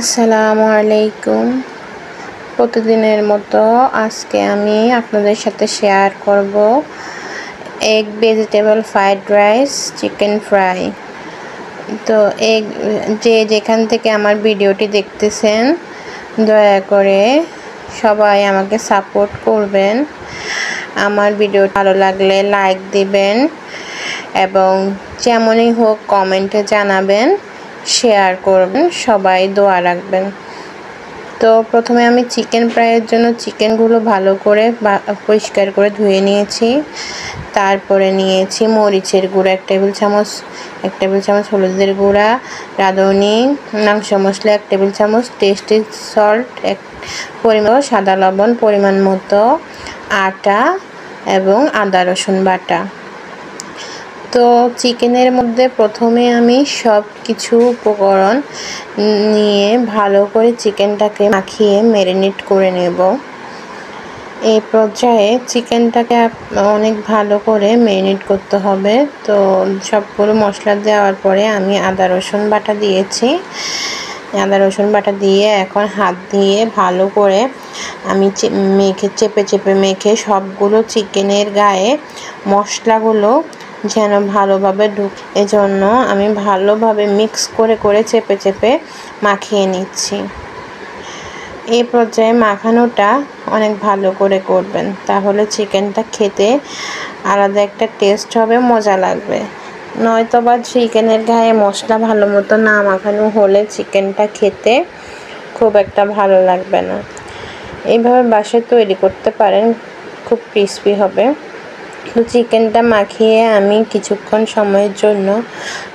আসসালামু আলাইকুম। প্রতিদিনের মতো আজকে আমি আপনাদের সাথে শেয়ার করব egg vegetable fried rice, chicken fry. তো যেখান থেকে আমার ভিডিওটি দেখতেছেন, দয়া করে সবাই আমাকে সাপোর্ট করবেন। আমার ভিডিও ভালো লাগলে লাইক দিবেন এবং যেমনই হোক কমেন্টে জানাবেন, শেয়ার করবেন, সবাই দোয়া রাখবেন। তো প্রথমে আমি চিকেন ফ্রাইয়ের জন্য চিকেনগুলো ভালো করে পরিষ্কার করে ধুয়ে নিয়েছি। তারপরে নিয়েছি মরিচের গুঁড়া 1 টেবিল চামচ, 1 টেবিল চামচ হলুদের গুঁড়া, রাঁধুনি মাংস মশলা 1 টেবিল চামচ, টেস্টি সল্ট 1 পরিমাণ, সাদা লবণ পরিমাণ মতো, আটা এবং আদা রসুন বাটা। তো চিকেনের মধ্যে প্রথমে আমি সব কিছু উপকরণ নিয়ে ভালো করে চিকেনটাকে মাখিয়ে ম্যারিনেট করে নেব। এই পর্যায়ে চিকেনটাকে অনেক ভালো করে ম্যারিনেট করতে হবে। তো সবগুলো মশলা দেওয়ার পরে আমি আদা রসুন বাটা দিয়েছি। আদা রসুন বাটা দিয়ে এখন হাত দিয়ে ভালো করে আমি চেপে মেখে সবগুলো চিকেনের গায়ে মশলাগুলো যেন ভালোভাবে এজন্য আমি ভালোভাবে মিক্স করে চেপে মাখিয়ে নিচ্ছি। এই পর্যায়ে মাখানোটা অনেক ভালো করে করবেন, তাহলে চিকেনটা খেতে আলাদা একটা টেস্ট হবে, মজা লাগবে। নয়তোবা চিকেনের গায়ে মশলা ভালো মতো না মাখানো হলে চিকেনটা খেতে খুব একটা ভালো লাগবে না। এইভাবে বাসায় তৈরি করতে পারেন, খুব ক্রিস্পি হবে। তো চিকেনটা মাখিয়ে আমি কিছুক্ষণ সময়ের জন্য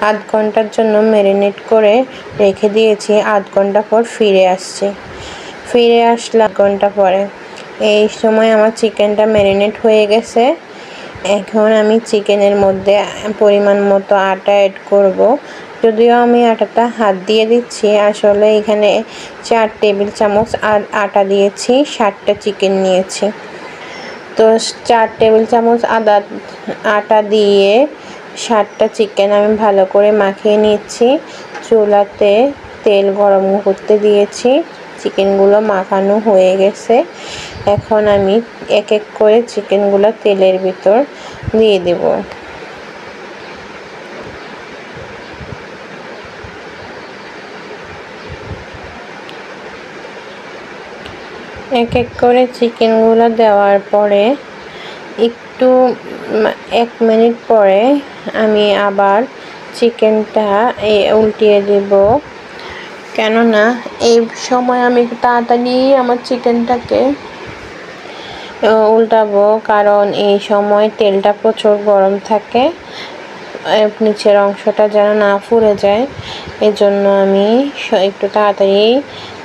আধ ঘন্টার জন্য ম্যারিনেট করে রেখে দিয়েছি। আধ ঘন্টা পর ফিরে আসলাম 1 ঘন্টা পরে। এই সময় আমার চিকেনটা ম্যারিনেট হয়ে গেছে। এখন আমি চিকেনের মধ্যে পরিমাণ মতো আটা অ্যাড করব। যদিও আমি আটাটা হাত দিয়ে দিচ্ছি, আসলে এখানে 4 টেবিল চামচ আটা দিয়েছি, 60টা চিকেন নিয়েছি। তো 4 টেবিল চামচ আটা দিয়ে 60টা চিকেন আমি ভালো করে মাখিয়ে নিচ্ছি। চুলাতে তেল গরম করতে দিয়েছি, চিকেনগুলো মাখানো হয়ে গেছে। এখন আমি এক এক করে চিকেনগুলো তেলের ভিতর দিয়ে দেব। এক এক করে চিকেনগুলো দেওয়ার পরে একটু 1 মিনিট পরে আমি আবার চিকেনটা উল্টিয়ে দেব, কেননা এই সময় আমি তাড়াতাড়ি আমার চিকেনটাকে উল্টাবো, কারণ এই সময় তেলটা প্রচুর গরম থাকে, নিচের অংশটা যেন না পুড়ে যায়। এজন্য আমি একটু তাড়াতাড়ি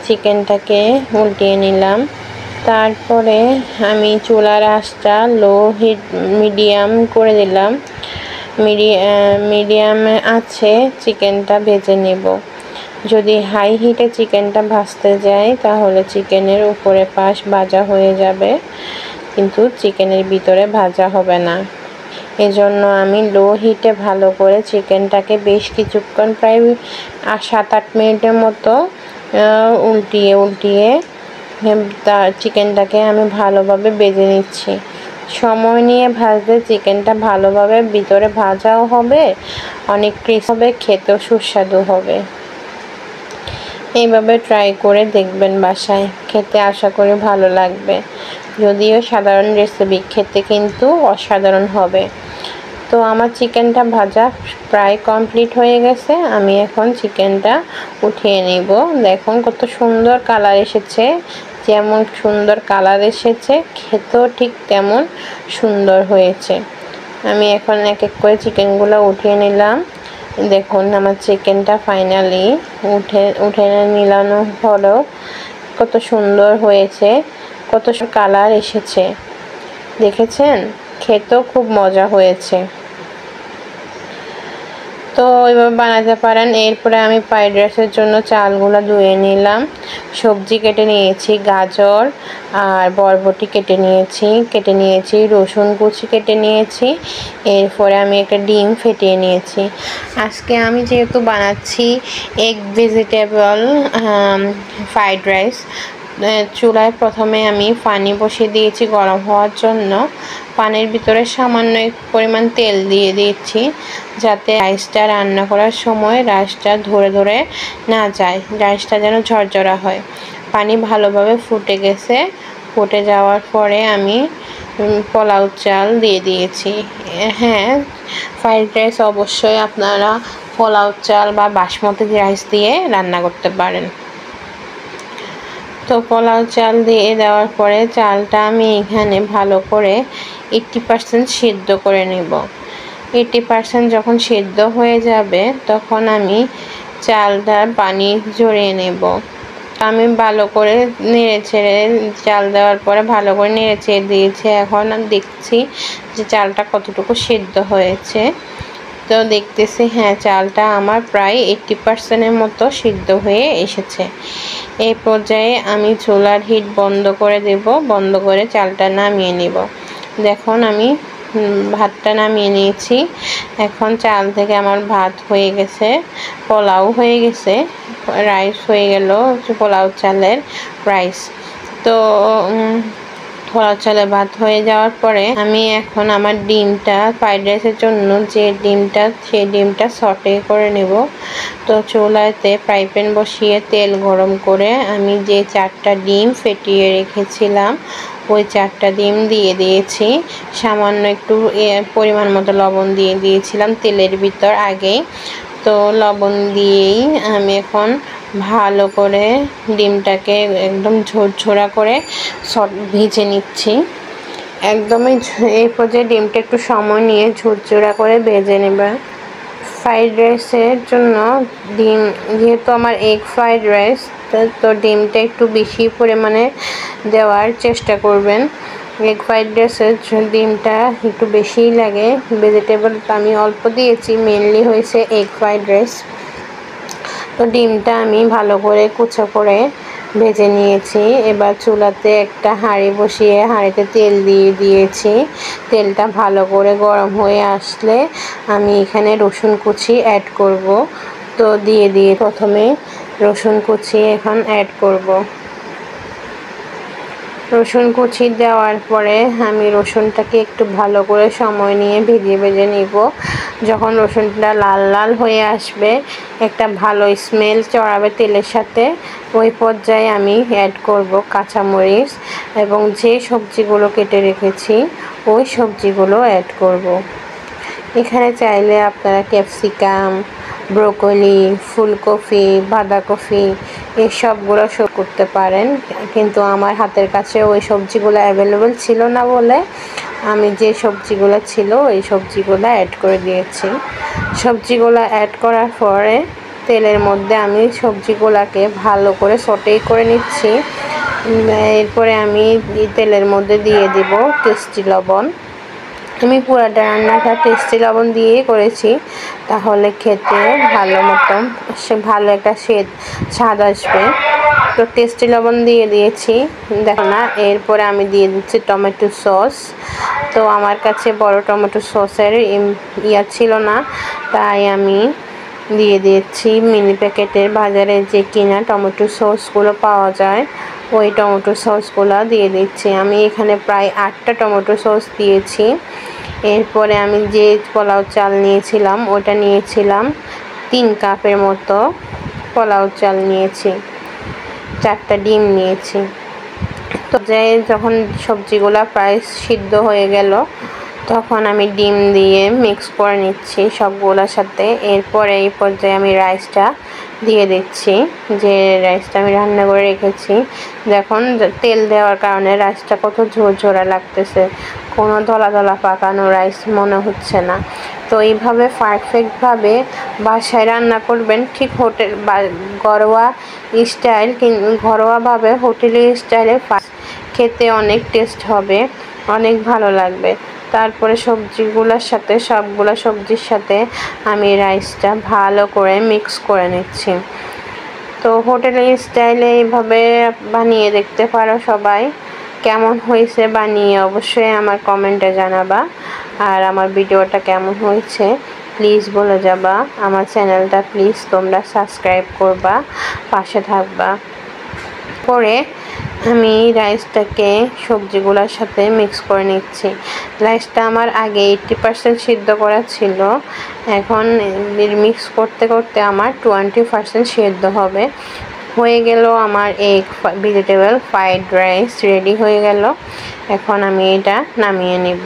চিকেনটাকে উল্টিয়ে নিলাম। তারপরে আমি চুলার আঁচটা মিডিয়াম করে দিলাম। মিডিয়াম আছে চিকেনটা ভেজে নেব। যদি হাই হিটে চিকেনটা ভাজতে যাই তাহলে চিকেনের উপরে পাশ ভাজা হয়ে যাবে, কিন্তু চিকেনের ভিতরে ভাজা হবে না। এজন্য আমি লো হিটে ভালো করে চিকেনটাকে বেশ কিছুক্ষণ, প্রায় 7-8 মিনিটের মতো উল্টিয়ে চিকেনটাকে আমি ভালোভাবে ভেজে নিচ্ছি। সময় নিয়ে ভাজলে চিকেনটা ভালোভাবে ভিতরে ভাজাও হবে, অনেক ক্রিস্পি হবে, খেতেও সুস্বাদু হবে। এইভাবে ট্রাই করে দেখবেন বাসায়, খেতে আশা করি ভালো লাগবে। যদিও সাধারণ রেসিপি, খেতে কিন্তু অসাধারণ হবে। তো আমার চিকেনটা ভাজা প্রায় কমপ্লিট হয়ে গেছে। আমি এখন চিকেনটা উঠিয়ে নিব। দেখুন কত সুন্দর কালার এসেছে। যেমন সুন্দর কালার এসেছে, খেতেও ঠিক তেমন সুন্দর হয়েছে। আমি এখন এক এক করে চিকেনগুলো উঠিয়ে নিলাম। দেখুন আমার চিকেনটা ফাইনালি উঠে নিলানো হলো। কত সুন্দর হয়েছে, কত কালার এসেছে, দেখেছেন? খেতেও খুব মজা হয়েছে। তো এইভাবে বানাতে পারেন। এরপরে আমি ফ্রাইড রাইসের জন্য চালগুলো ধুয়ে নিলাম, সবজি কেটে নিয়েছি, গাজর আর বরবটি কেটে নিয়েছি, রসুন কুচি কেটে নিয়েছি। এরপরে আমি একটা ডিম ফেটিয়ে নিয়েছি। আজকে আমি যেহেতু বানাচ্ছি এগ ভেজিটেবল ফ্রাইড রাইস, চুলায় প্রথমে আমি পানি বসিয়ে দিয়েছি গরম হওয়ার জন্য। পানির ভিতরে সামান্য পরিমাণ তেল দিয়ে দিয়েছি, যাতে রাইসটা রান্না করার সময় রাইসটা ধরে ধরে না যায়, রাইসটা যেন ঝরঝরা হয়। পানি ভালোভাবে ফুটে গেছে। ফুটে যাওয়ার পরে আমি পোলাও চাল দিয়ে দিয়েছি। হ্যাঁ, ফ্রাইড রাইস অবশ্যই আপনারা পোলাও চাল বা বাসমতি রাইস দিয়ে রান্না করতে পারেন। তো পোলাও চাল দিয়ে দেওয়ার পরে চালটা আমি এখানে ভালো করে 80% সিদ্ধ করে নেব। 80% যখন সিদ্ধ হয়ে যাবে তখন আমি চালটার পানি ঝরিয়ে নেব। আমি ভালো করে নেড়েচেড়ে চাল দেওয়ার পরে ভালো করে নেড়েচেড়ে দিয়েছি। এখন দেখছি যে চালটা কতটুকু সিদ্ধ হয়েছে। তো দেখতেছি হ্যাঁ, চালটা আমার প্রায় 80% মতো সিদ্ধ হয়ে এসেছে। এই পর্যায়ে আমি চুলার হিট বন্ধ করে দেব, বন্ধ করে চালটা নামিয়ে নেব। দেখুন আমি ভাতটা নামিয়ে নিয়েছি। এখন চাল থেকে আমার ভাত হয়ে গেছে, পোলাও হয়ে গেছে, রাইস হয়ে গেল পোলাও চালের রাইস। তো পোলাও চালের ভাত হয়ে যাওয়ার পরে আমি এখন আমার ডিমটা ফ্রাইড রাইসের জন্য সেই ডিমটা সটে করে নেব। তো চুলাতে ফ্রাই প্যান বসিয়ে তেল গরম করে আমি যে 4টা ডিম ফেটিয়ে রেখেছিলাম ওই 4টা ডিম দিয়ে দিয়েছি। সামান্য একটু পরিমাণ মতো লবণ দিয়ে দিয়েছিলাম তেলের ভিতর আগেই। তো লবণ দিয়েই আমি এখন ভালো করে ডিমটাকে একদম ঝরঝরা করে ভেজে নিচ্ছি। একদমই এই পর্যায়ে ডিমটা একটু সময় নিয়ে ঝরঝরা করে ভেজে নেবে। ফ্রাইড রাইসের জন্য ডিম, যেহেতু আমার এগ ফ্রাইড রাইস, তো ডিমটা একটু বেশি পরিমাণে দেওয়ার চেষ্টা করবেন। এগ ফ্রাইড রাইসের ডিমটা একটু বেশিই লাগে। ভেজিটেবল আমি অল্প দিয়েছি, মেনলি হয়েছে এগ ফ্রাইড রাইস। তো ডিমটা আমি ভালো করে কুচো করে ভেজে নিয়েছি। এবার চুলাতে একটা হাঁড়ি বসিয়ে হাঁড়িতে তেল দিয়ে দিয়েছি। তেলটা ভালো করে গরম হয়ে আসলে আমি এখানে রসুন কুচি অ্যাড করব। তো দিয়ে প্রথমে রসুন কুচি এখন অ্যাড করব। রসুন কুচি দেওয়ার পরে আমি রসুনটাকে একটু ভালো করে সময় নিয়ে ভেজে নিব। যখন রসুনটা লাল লাল হয়ে আসবে, একটা ভালো স্মেল চড়াবে তেলের সাথে, ওই পর্যায়ে আমি অ্যাড করব কাঁচামরিচ এবং যে সবজিগুলো কেটে রেখেছি ওই সবজিগুলো অ্যাড করব। এখানে চাইলে আপনারা ক্যাপসিকাম, ব্রোকলি, ফুলকপি, বাঁধাকপি এই সবগুলো করতে পারেন, কিন্তু আমার হাতের কাছে ওই সবজিগুলো অ্যাভেলেবল ছিল না বলে আমি যে সবজিগুলো ছিল এই সবজিগুলো অ্যাড করে দিয়েছি। সবজিগুলো অ্যাড করার পরে তেলের মধ্যে আমি সবজিগুলোকে ভালো করে সটে করে নিচ্ছি। এরপরে আমি তেলের মধ্যে দিয়ে দিব টেস্টি লবণ। আমি পুরোটা রান্নাটা টেস্টি লবণ দিয়েই করেছি, তাহলে খেতে ভালো একটা স্বাদ আসবে। তো টেস্টি লবণ দিয়ে দিয়েছি, দেখো না। এরপরে আমি দিয়ে দিচ্ছি টমেটো সস। তো আমার কাছে বড় টমেটো সসের ছিল না, তাই আমি দিয়ে দিচ্ছি মিনি প্যাকেটের বাজারে যে কিনা টমেটো সসগুলো পাওয়া যায় ওই টমেটো সসগুলো দিয়ে দিচ্ছি। আমি এখানে প্রায় 8টা টমেটো সস দিয়েছি। এরপরে আমি যে পোলাও চাল নিয়েছিলাম ওটা নিয়েছিলাম 3 কাপের মতো পোলাও চাল নিয়েছি, 4টা ডিম নিয়েছি। তো যখন সবজিগুলো প্রায় সিদ্ধ হয়ে গেল তখন আমি ডিম দিয়ে মিক্স করে নিচ্ছি সবগুলোর সাথে। এরপরে এই পর্যায়ে আমি রাইসটা দিয়ে দিচ্ছি, যে রাইসটা আমি রান্না করে রেখেছি। দেখুন তেল দেওয়ার কারণে রাইসটা কত ঝরঝরা লাগতেছে, কোনো দলা দলা পাকানো রাইস মনে হচ্ছে না। তো এইভাবে পারফেক্টভাবে বাসায় রান্না করবেন, ঠিক হোটেল বা ঘরোয়াভাবে হোটেলের স্টাইলে খেতে অনেক টেস্ট হবে, অনেক ভালো লাগবে। তারপরে সবজিগুলোর সাথে সবগুলা সবজির সাথে আমি রাইসটা ভালো করে মিক্স করে নিচ্ছি। তো হোটেলের স্টাইলে এইভাবে বানিয়ে দেখতে পারো সবাই। কেমন হয়েছে বানিয়ে অবশ্যই আমার কমেন্টে জানাবা। আর আমার ভিডিওটা কেমন হয়েছে প্লিজ বলে যাবা। আমার চ্যানেলটা প্লিজ তোমরা সাবস্ক্রাইব করবা, পাশে থাকবা। পরে আমি রাইসটাকে সবজিগুলোর সাথে মিক্স করে নিচ্ছি। রাইসটা আমার আগে 80% সিদ্ধ করা ছিল, এখন মিক্স করতে করতে আমার 20% সিদ্ধ হবে। হয়ে গেল আমার egg vegetable fried rice ready হয়ে গেল। এখন আমি এটা নামিয়ে নিব।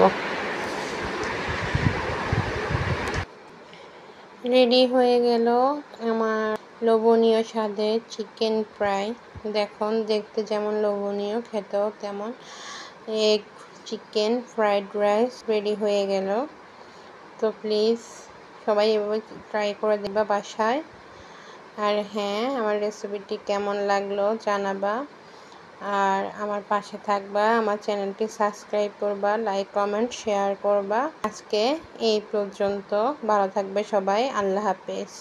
রেডি হয়ে গেল আমার লোভনীয় স্বাদের চিকেন ফ্রাই। দেখুন, দেখতে যেমন লোভনীয় খেতেও তেমন। Egg chicken fried rice ready হয়ে গেল। তো প্লিজ সবাই এভাবে ট্রাই করে দেবা বাসায়। আর হ্যাঁ, আমার রেসিপিটি কেমন লাগলো জানাবা। আর আমার পাশে থাকবা, আমার চ্যানেলটি সাবস্ক্রাইব করবা, লাইক কমেন্ট শেয়ার করবা। আজকে এই পর্যন্ত, ভালো থাকবে সবাই, আল্লাহ হাফেজ।